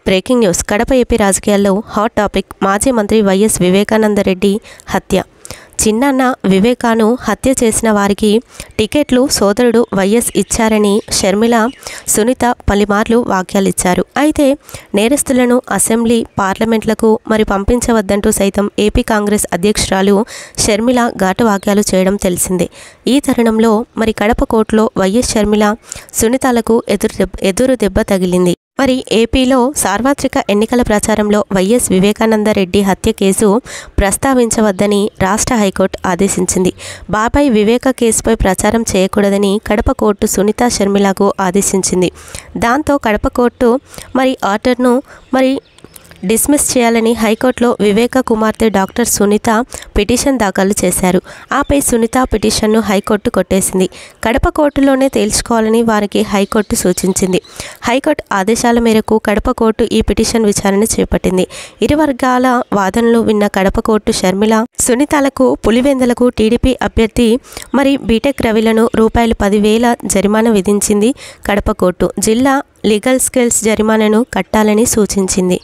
Breaking news. Kadapa AP రాజకీయాల్లో hot topic మాజీ మంత్రి వైఎస్ వివేకానందరెడ్డి హత్య. చిన్నాన్న వివేకాను హత్య చేసిన వారికి టికెట్లు సోదరుడు వైఎస్ ఇచ్చారని షర్మిల, సునీత పలుమార్లు వ్యాఖ్యలిచ్చారు. అయితే నేరస్తులను అసెంబ్లీ, పార్లమెంట్లకు మరి పంపించవద్దంటూ సైతం ఏపీ కాంగ్రెస్ అధ్యక్షురాలు షర్మిల ఘాటు వ్యాఖ్యలు చేయడం తెలిసిందే. ఈ తరుణంలో మరి కడప కోర్టులో వైఎస్ షర్మిల, సునీతలకు ఎదురు దెబ్బ తగిలింది. మరి ఏపీలో సార్వత్రిక ఎన్నికల ప్రచారంలో వైఎస్ వివేకానందరెడ్డి హత్య కేసు ప్రస్తావించవద్దని రాష్ట్ర హైకోర్టు ఆదేశించింది. బాబాయ్ వివేక కేసుపై ప్రచారం చేయకూడదని కడప కోర్టు సునీత, షర్మిలకు ఆదేశించింది. దాంతో కడప కోర్టు మరి ఆర్డర్ను డిస్మిస్ చేయాలని హైకోర్టులో వివేక కుమార్తె డాక్టర్ సునీత పిటిషన్ దాఖలు చేశారు. ఆపై సునీత పిటిషన్ను హైకోర్టు కొట్టేసింది. కడప కోర్టులోనే తేల్చుకోవాలని వారికి హైకోర్టు సూచించింది. హైకోర్టు ఆదేశాల మేరకు కడప కోర్టు ఈ పిటిషన్ విచారణ చేపట్టింది. ఇరు వర్గాల వాదనలు విన్న కడప కోర్టు షర్మిల, సునీతలకు, పులివెందులకు టీడీపీ అభ్యర్థి మరి బీటెక్ రవిలను ₹10,000 జరిమానా విధించింది. కడప కోర్టు జిల్లా లీగల్ స్కిల్స్ జరిమానాను కట్టాలని సూచించింది.